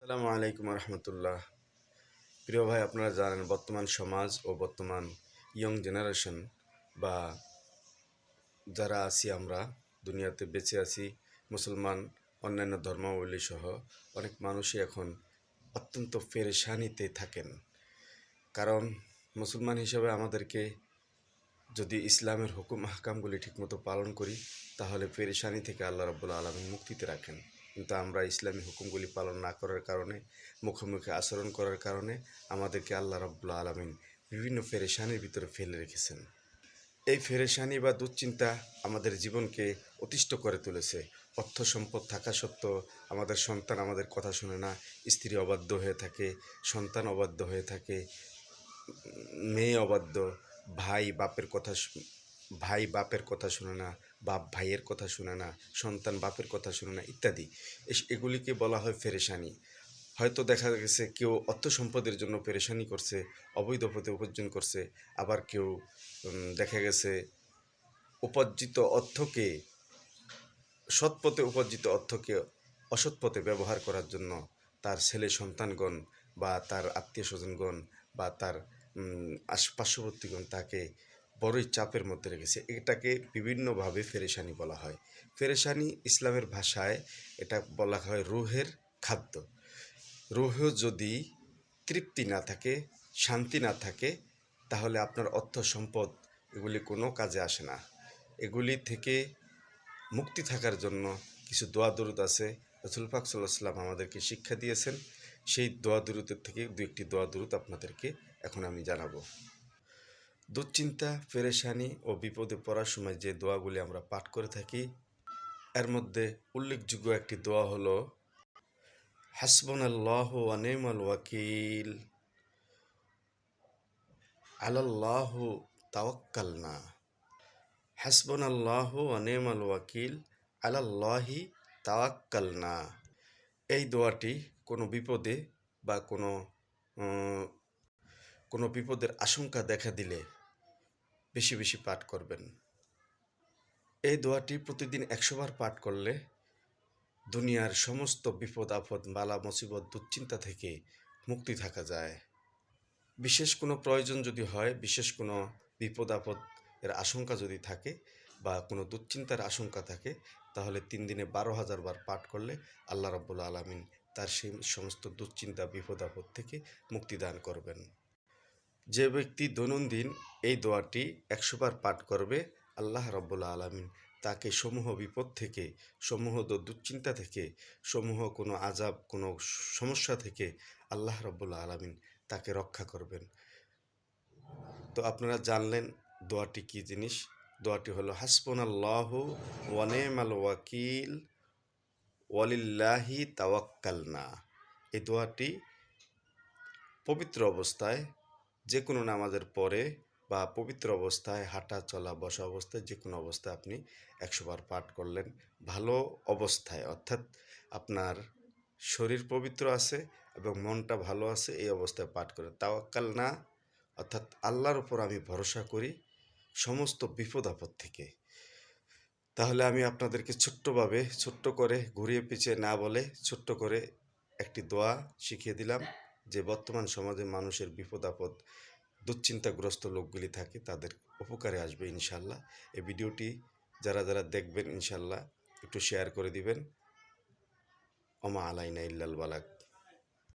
আসসালামু আলাইকুম রহমতুল্লাহ। প্রিয় ভাই, আপনারা জানেন বর্তমান সমাজ ও বর্তমান ইয়ং জেনারেশন বা যারা আছি আমরা দুনিয়াতে বেঁচে আছি, মুসলমান অন্যান্য ধর্মাবলী সহ অনেক মানুষই এখন অত্যন্ত পেরেশানিতে থাকেন। কারণ মুসলমান হিসেবে আমাদেরকে যদি ইসলামের হুকুম আহকামগুলি ঠিকমতো পালন করি তাহলে পেরেশানি থেকে আল্লাহ রাব্বুল আলামিন মুক্তিতে রাখেন। কিন্তু আমরা ইসলামী হুকুমগুলি পালন না করার কারণে, মুখোমুখি আচরণ করার কারণে আমাদেরকে আল্লাহ রাব্বুল আলামিন বিভিন্ন পেরেশানির ভিতরে ফেলে রেখেছেন। এই পেরেশানি বা দুশ্চিন্তা আমাদের জীবনকে অতিষ্ঠ করে তুলেছে। অর্থ সম্পদ থাকা সত্ত্বেও আমাদের সন্তান আমাদের কথা শোনে না, স্ত্রী অবাধ্য হয়ে থাকে, সন্তান অবাধ্য হয়ে থাকে, মেয়ে অবাধ্য, ভাই বাপের কথা ভাই বাপের কথা শোনে না, বাপ ভাইয়ের কথা শোনে না, সন্তান বাপের কথা শোনে না ইত্যাদি। এগুলিকে বলা হয় পেরেশানি। হয়তো দেখা গেছে কেউ অর্থ সম্পদের জন্য পেরেশানি করছে, অবৈধ পথে উপার্জন করছে, আবার কেউ দেখা গেছে উপার্জিত অর্থকে, সৎ পথে উপার্জিত অর্থকে অসৎ পথে ব্যবহার করার জন্য তার ছেলে সন্তানগণ বা তার আত্মীয় স্বজনগণ বা তার পার্শ্ববর্তীগণ তাকে বড়ই চাপের মধ্যে রেখেছে। এটাকে বিভিন্নভাবে পেরেশানি বলা হয়। পেরেশানি ইসলামের ভাষায় এটা বলা হয় রুহের খাদ্য। রুহেও যদি তৃপ্তি না থাকে, শান্তি না থাকে, তাহলে আপনার অর্থ সম্পদ এগুলি কোনো কাজে আসে না। এগুলি থেকে মুক্তি থাকার জন্য কিছু দোয়া দরুদ আছে, রাসূল পাক সাল্লাল্লাহু আলাইহি ওয়াসাল্লাম আমাদেরকে শিক্ষা দিয়েছেন। সেই দোয়া দরুদের থেকে দু একটি দোয়া দরুদ আপনাদেরকে এখন আমি জানাবো। দুশ্চিন্তা, পেরেশানি ও বিপদে পড়ার সময় যে দোয়াগুলি আমরা পাঠ করে থাকি, এর মধ্যে উল্লেখযোগ্য একটি দোয়া হলো হাসবুনাল্লাহু ওয়া নি'মাল ওয়াকিল, আলাল্লাহু তাওয়াক্কালনা। হাসবুনাল্লাহু ওয়া নি'মাল ওয়াকিল, আলাল্লাহি তাওয়াক্কালনা। এই দোয়াটি কোনো বিপদে বা কোনো বিপদের আশঙ্কা দেখা দিলে বেশি বেশি পাঠ করবেন। এই দোয়াটি প্রতিদিন ১০০ বার পাঠ করলে দুনিয়ার সমস্ত বিপদ আপদ, বালা মুসিবত, দুশ্চিন্তা থেকে মুক্তি থাকা যায়। বিশেষ কোনো প্রয়োজন যদি হয়, বিশেষ কোনো বিপদ আপদ এর আশঙ্কা যদি থাকে বা কোনো দুশ্চিন্তার আশঙ্কা থাকে, তাহলে ৩ দিনে ১২,০০০ বার পাঠ করলে আল্লাহ রাব্বুল আলামিন তার সেই সমস্ত দুশ্চিন্তা বিপদ আপদ থেকে মুক্তি দান করবেন। যে ব্যক্তি দৈনন্দিন এই দোয়াটি ১০০ বার পাঠ করবে, আল্লাহ রাব্বুল আলামিন তাকে সমূহ বিপদ থেকে, সমূহ দুশ্চিন্তা থেকে, সমূহ কোনো আযাব, কোনো সমস্যা থেকে আল্লাহ রাব্বুল আলামিন তাকে রক্ষা করবেন। তো আপনারা জানলেন দোয়াটি কী জিনিস। দোয়াটি হলো হাসবুনাল্লাহু ওয়া নি'মাল ওয়াকিল ওয়ালিল্লাহি তাওয়াক্কালনা। এই দোয়াটি পবিত্র অবস্থায়, যে কোনো নামাজের পরে বা পবিত্র অবস্থায়, হাঁটা চলা বসা অবস্থায়, যে কোনো অবস্থায় আপনি ১০০ বার পাঠ করলেন। ভালো অবস্থায়, অর্থাৎ আপনার শরীর পবিত্র আছে এবং মনটা ভালো আছে, এই অবস্থায় পাঠ করেন। তাওয়াক্কাল না, অর্থাৎ আল্লাহর উপর আমি ভরসা করি সমস্ত বিপদ আপদ থেকে। তাহলে আমি আপনাদেরকে ছোট্ট করে ঘুরিয়ে পিছিয়ে না বলে ছোট্ট করে একটি দোয়া শিখিয়ে দিলাম, যে বর্তমান সমাজে মানুষের বিপদ আপদ, দুশ্চিন্তাগ্রস্ত লোকগুলি থাকে, তাদের উপকারে আসবে ইনশাল্লাহ। এই ভিডিওটি যারা যারা দেখবেন ইনশাল্লাহ একটু শেয়ার করে দিবেন। ওমা আলাইনা ইল্লাল বালাগ।